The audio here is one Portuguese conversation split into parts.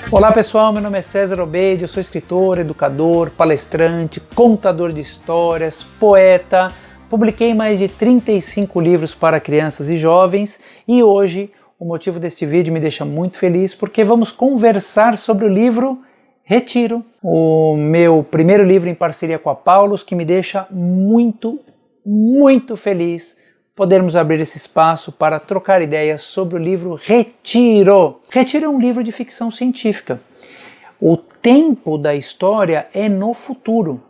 Olá pessoal, meu nome é César Obeide, eu sou escritor, educador, palestrante, contador de histórias, poeta, publiquei mais de 35 livros para crianças e jovens e hoje o motivo deste vídeo me deixa muito feliz porque vamos conversar sobre o livro Retiro, o meu primeiro livro em parceria com a Paulus, que me deixa muito feliz podermos abrir esse espaço para trocar ideias sobre o livro Retiro. Retiro é um livro de ficção científica. O tempo da história é no futuro.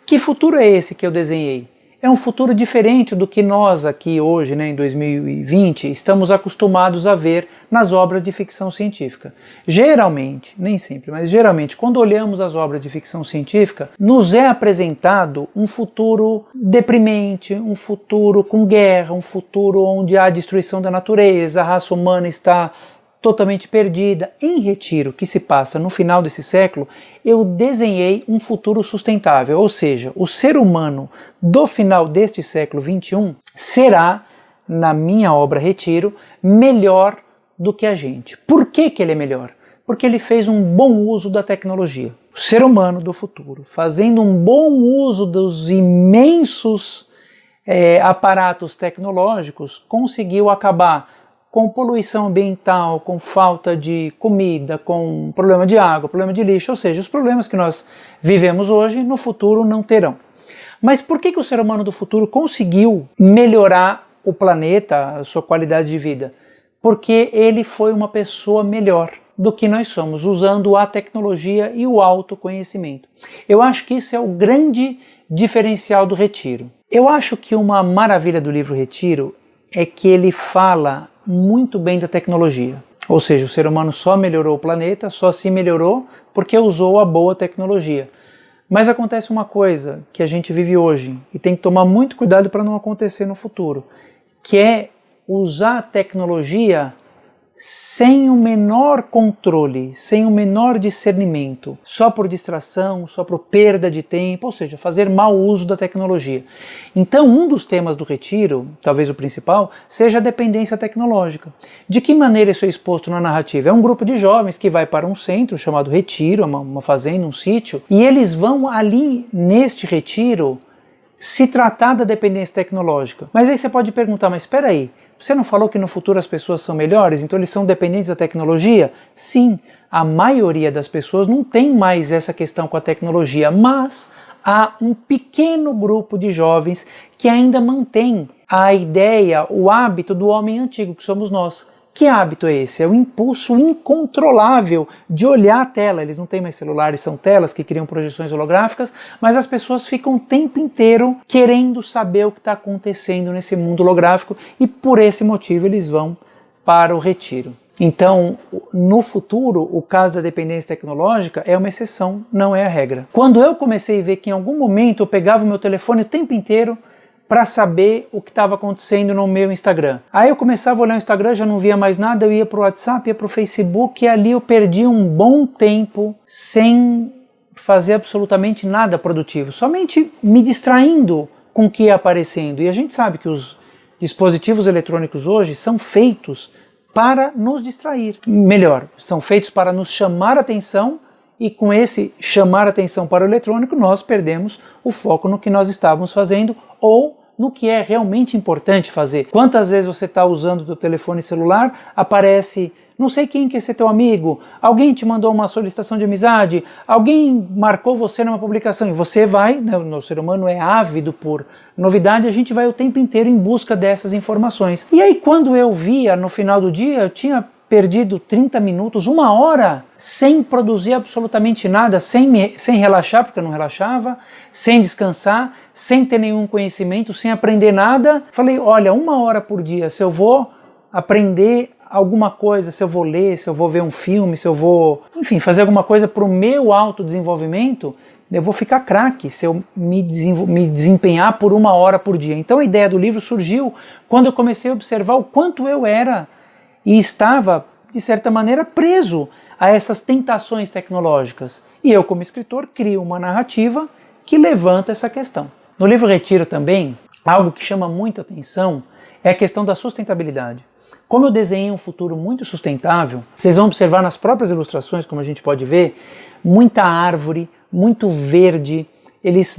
Que futuro é esse que eu desenhei? É um futuro diferente do que nós aqui hoje, em 2020, estamos acostumados a ver nas obras de ficção científica. Geralmente, nem sempre, mas geralmente, quando olhamos as obras de ficção científica, nos é apresentado um futuro deprimente, um futuro com guerra, um futuro onde há destruição da natureza, a raça humana está totalmente perdida. Em Retiro, que se passa no final desse século, eu desenhei um futuro sustentável, ou seja, o ser humano do final deste século XXI será, na minha obra Retiro, melhor do que a gente. Por que ele é melhor? Porque ele fez um bom uso da tecnologia. O ser humano do futuro, fazendo um bom uso dos imensos aparatos tecnológicos, conseguiu acabar com poluição ambiental, com falta de comida, com problema de água, problema de lixo, ou seja, os problemas que nós vivemos hoje, no futuro não terão. Mas por que o ser humano do futuro conseguiu melhorar o planeta, a sua qualidade de vida? Porque ele foi uma pessoa melhor do que nós somos, usando a tecnologia e o autoconhecimento. Eu acho que isso é o grande diferencial do Retiro. Eu acho que uma maravilha do livro Retiro é que ele fala muito bem da tecnologia. Ou seja, o ser humano só melhorou o planeta, só se melhorou porque usou a boa tecnologia. Mas acontece uma coisa que a gente vive hoje e tem que tomar muito cuidado para não acontecer no futuro, que é usar a tecnologia sem o menor controle, sem o menor discernimento, só por distração, só por perda de tempo, ou seja, fazer mau uso da tecnologia. Então, um dos temas do Retiro, talvez o principal, seja a dependência tecnológica. De que maneira isso é exposto na narrativa? É um grupo de jovens que vai para um centro chamado Retiro, uma fazenda, um sítio, e eles vão ali, neste retiro, se tratar da dependência tecnológica. Mas aí você pode perguntar, mas espera aí, você não falou que no futuro as pessoas são melhores, então eles são dependentes da tecnologia? Sim, a maioria das pessoas não tem mais essa questão com a tecnologia, mas há um pequeno grupo de jovens que ainda mantém a ideia, o hábito do homem antigo, que somos nós. Que hábito é esse? É o impulso incontrolável de olhar a tela. Eles não têm mais celulares, são telas que criam projeções holográficas, mas as pessoas ficam o tempo inteiro querendo saber o que está acontecendo nesse mundo holográfico e por esse motivo eles vão para o Retiro. Então, no futuro, o caso da dependência tecnológica é uma exceção, não é a regra. Quando eu comecei a ver que em algum momento eu pegava o meu telefone o tempo inteiro para saber o que estava acontecendo no meu Instagram. Aí eu começava a olhar o Instagram, já não via mais nada, eu ia para o WhatsApp, ia para o Facebook e ali eu perdi um bom tempo sem fazer absolutamente nada produtivo, somente me distraindo com o que ia aparecendo. E a gente sabe que os dispositivos eletrônicos hoje são feitos para nos distrair. Melhor, são feitos para nos chamar a atenção e com esse chamar a atenção para o eletrônico nós perdemos o foco no que nós estávamos fazendo ou no que é realmente importante fazer. Quantas vezes você está usando o teu telefone celular, aparece, não sei quem que é ser teu amigo, alguém te mandou uma solicitação de amizade, alguém marcou você numa publicação e você vai, o ser humano é ávido por novidade, a gente vai o tempo inteiro em busca dessas informações. E aí quando eu via no final do dia, eu tinha perdido 30 minutos, uma hora, sem produzir absolutamente nada, sem relaxar, porque eu não relaxava, sem descansar, sem ter nenhum conhecimento, sem aprender nada. Falei, olha, uma hora por dia, se eu vou aprender alguma coisa, se eu vou ler, se eu vou ver um filme, se eu vou, enfim, fazer alguma coisa para o meu autodesenvolvimento, eu vou ficar craque se eu me desempenhar por uma hora por dia. Então a ideia do livro surgiu quando eu comecei a observar o quanto eu era e estava, de certa maneira, preso a essas tentações tecnológicas. E eu, como escritor, crio uma narrativa que levanta essa questão. No livro Retiro também, algo que chama muita atenção é a questão da sustentabilidade. Como eu desenhei um futuro muito sustentável, vocês vão observar nas próprias ilustrações, como a gente pode ver, muita árvore, muito verde.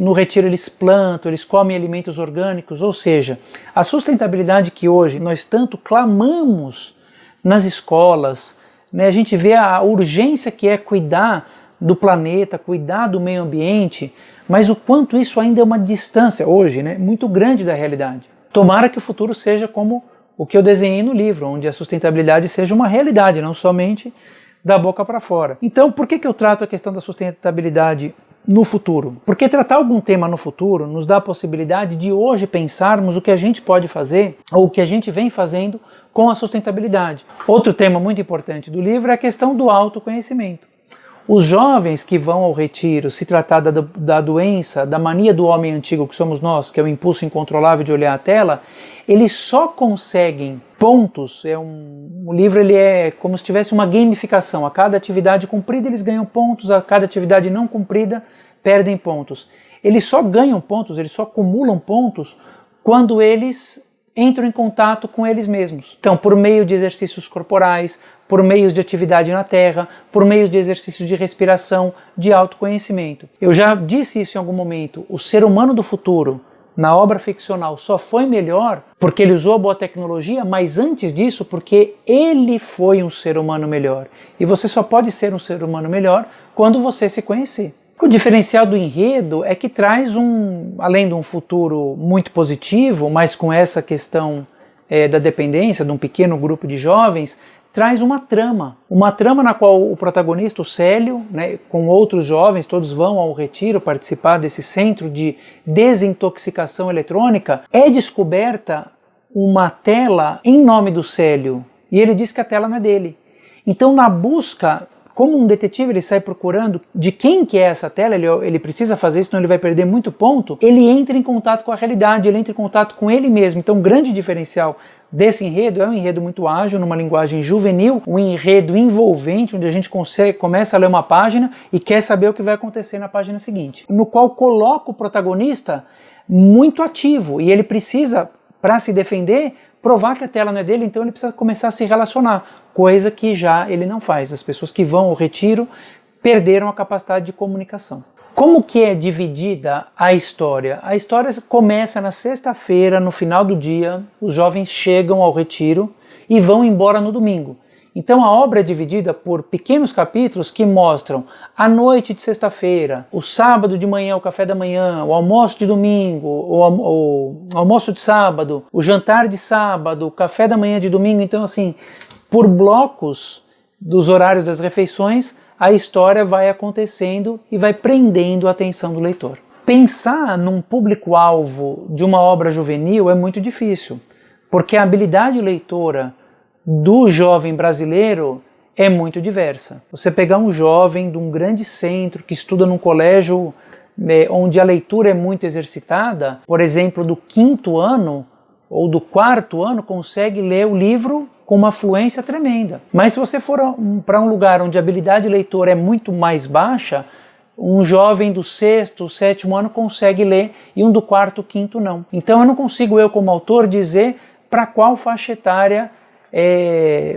No retiro eles plantam, eles comem alimentos orgânicos, ou seja, a sustentabilidade que hoje nós tanto clamamos nas escolas, né, a gente vê a urgência que é cuidar do planeta, cuidar do meio ambiente, mas o quanto isso ainda é uma distância hoje, né, muito grande da realidade. Tomara que o futuro seja como o que eu desenhei no livro, onde a sustentabilidade seja uma realidade, não somente da boca para fora. Então, por que eu trato a questão da sustentabilidade no futuro? Porque tratar algum tema no futuro nos dá a possibilidade de hoje pensarmos o que a gente pode fazer ou o que a gente vem fazendo com a sustentabilidade. Outro tema muito importante do livro é a questão do autoconhecimento. Os jovens que vão ao retiro se tratar da doença, da mania do homem antigo que somos nós, que é o impulso incontrolável de olhar a tela, eles só conseguem pontos. O livro ele é como se tivesse uma gamificação. A cada atividade cumprida eles ganham pontos, a cada atividade não cumprida perdem pontos. Eles só ganham pontos, eles só acumulam pontos quando eles entram em contato com eles mesmos. Então, por meio de exercícios corporais, por meios de atividade na terra, por meios de exercícios de respiração, de autoconhecimento. Eu já disse isso em algum momento, o ser humano do futuro, na obra ficcional, só foi melhor porque ele usou a boa tecnologia, mas antes disso porque ele foi um ser humano melhor. E você só pode ser um ser humano melhor quando você se conhecer. O diferencial do enredo é que traz além de um futuro muito positivo, mas com essa questão da dependência de um pequeno grupo de jovens, traz uma trama na qual o protagonista, o Célio, né, com outros jovens, todos vão ao retiro participar desse centro de desintoxicação eletrônica, é descoberta uma tela em nome do Célio, e ele diz que a tela não é dele. Então, na busca, como um detetive ele sai procurando de quem que é essa tela, ele precisa fazer isso, senão ele vai perder muito ponto, ele entra em contato com a realidade, ele entra em contato com ele mesmo. Então, um grande diferencial desse enredo é um enredo muito ágil, numa linguagem juvenil, um enredo envolvente, onde a gente começa a ler uma página e quer saber o que vai acontecer na página seguinte, no qual coloca o protagonista muito ativo, e ele precisa, para se defender, provar que a tela não é dele, então ele precisa começar a se relacionar, coisa que já ele não faz. As pessoas que vão ao retiro perderam a capacidade de comunicação. Como que é dividida a história? A história começa na sexta-feira, no final do dia, os jovens chegam ao retiro e vão embora no domingo. Então a obra é dividida por pequenos capítulos que mostram a noite de sexta-feira, o sábado de manhã, o café da manhã, o almoço de domingo, o almoço de sábado, o jantar de sábado, o café da manhã de domingo. Então, assim, por blocos dos horários das refeições, a história vai acontecendo e vai prendendo a atenção do leitor. Pensar num público-alvo de uma obra juvenil é muito difícil, porque a habilidade leitora do jovem brasileiro é muito diversa. Você pegar um jovem de um grande centro que estuda num colégio onde a leitura é muito exercitada, por exemplo, do 5º ano ou do 4º ano, consegue ler o livro com uma fluência tremenda. Mas se você for para um lugar onde a habilidade leitora é muito mais baixa, um jovem do 6º, 7º ano consegue ler e um do 4º, 5º não. Então eu não consigo, eu como autor, dizer para qual faixa etária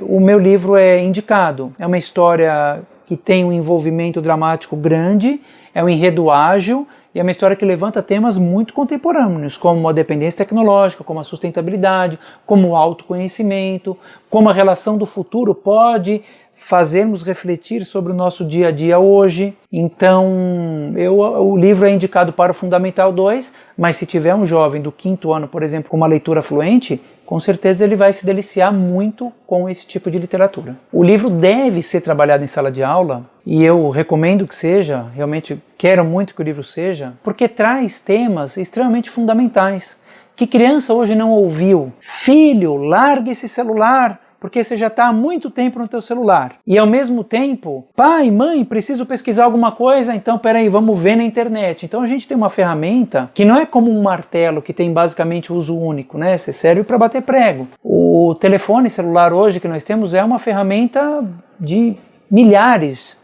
o meu livro é indicado. É uma história que tem um envolvimento dramático grande, é um enredo ágil e é uma história que levanta temas muito contemporâneos, como a dependência tecnológica, como a sustentabilidade, como o autoconhecimento, como a relação do futuro pode fazermos refletir sobre o nosso dia a dia hoje. Então, o livro é indicado para o Fundamental 2, mas se tiver um jovem do 5º ano, por exemplo, com uma leitura fluente, com certeza ele vai se deliciar muito com esse tipo de literatura. O livro deve ser trabalhado em sala de aula, e eu recomendo que seja, realmente quero muito que o livro seja, porque traz temas extremamente fundamentais, que criança hoje não ouviu. Filho, larga esse celular, porque você já está há muito tempo no teu celular. E ao mesmo tempo, pai, mãe, preciso pesquisar alguma coisa, então peraí, vamos ver na internet. Então a gente tem uma ferramenta que não é como um martelo que tem basicamente uso único, né? Você serve para bater prego. O telefone celular hoje que nós temos é uma ferramenta de milhares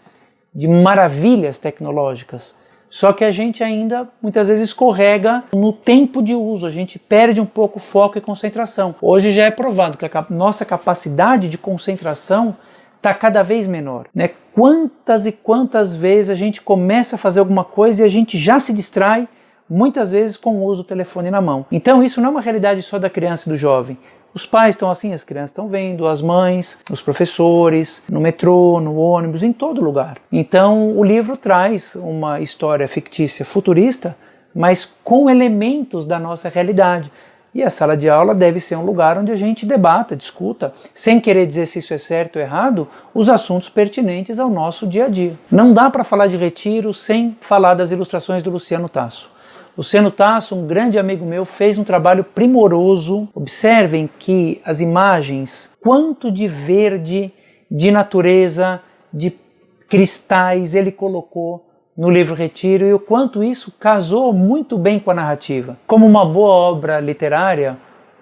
de maravilhas tecnológicas. Só que a gente ainda muitas vezes escorrega no tempo de uso, a gente perde um pouco o foco e concentração. Hoje já é provado que a nossa capacidade de concentração está cada vez menor, né? Quantas e quantas vezes a gente começa a fazer alguma coisa e a gente já se distrai, muitas vezes com o uso do telefone na mão. Então isso não é uma realidade só da criança e do jovem. Os pais estão assim, as crianças estão vendo, as mães, os professores, no metrô, no ônibus, em todo lugar. Então o livro traz uma história fictícia futurista, mas com elementos da nossa realidade. E a sala de aula deve ser um lugar onde a gente debata, discuta, sem querer dizer se isso é certo ou errado, os assuntos pertinentes ao nosso dia a dia. Não dá para falar de Retiro sem falar das ilustrações do Luciano Tasso. Luciano Tasso, um grande amigo meu, fez um trabalho primoroso. Observem que as imagens, quanto de verde, de natureza, de cristais ele colocou no livro Retiro e o quanto isso casou muito bem com a narrativa. Como uma boa obra literária,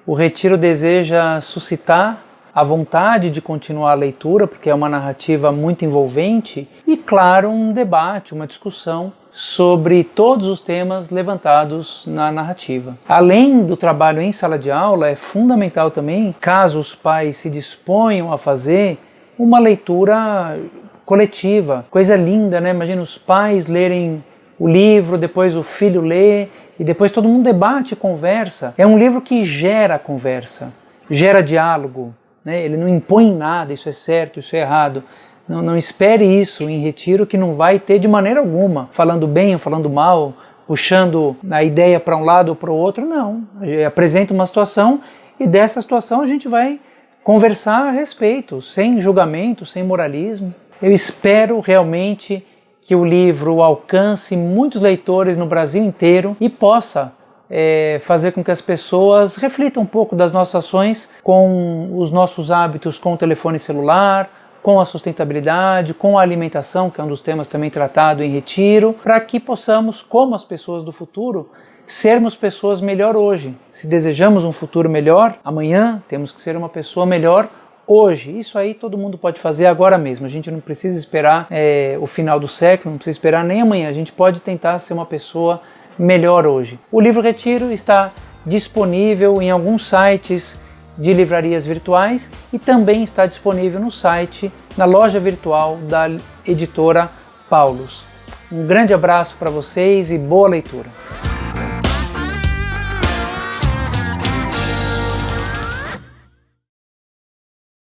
o Retiro deseja suscitar a vontade de continuar a leitura, porque é uma narrativa muito envolvente, e claro, um debate, uma discussão sobre todos os temas levantados na narrativa. Além do trabalho em sala de aula, é fundamental também, caso os pais se disponham a fazer, uma leitura coletiva. Coisa linda, né? Imagina os pais lerem o livro, depois o filho lê, e depois todo mundo debate e conversa. É um livro que gera conversa, gera diálogo, né? Ele não impõe nada, isso é certo, isso é errado. Não espere isso em Retiro, que não vai ter de maneira alguma, falando bem ou falando mal, puxando a ideia para um lado ou para o outro, não. Apresenta uma situação e dessa situação a gente vai conversar a respeito, sem julgamento, sem moralismo. Eu espero realmente que o livro alcance muitos leitores no Brasil inteiro e possa fazer com que as pessoas reflitam um pouco das nossas ações com os nossos hábitos com o telefone celular, com a sustentabilidade, com a alimentação, que é um dos temas também tratado em Retiro, para que possamos, como as pessoas do futuro, sermos pessoas melhor hoje. Se desejamos um futuro melhor, amanhã temos que ser uma pessoa melhor hoje. Isso aí todo mundo pode fazer agora mesmo. A gente não precisa esperar o final do século, não precisa esperar nem amanhã. A gente pode tentar ser uma pessoa melhor hoje. O livro Retiro está disponível em alguns sites de livrarias virtuais e também está disponível no site, na loja virtual da editora Paulus. Um grande abraço para vocês e boa leitura!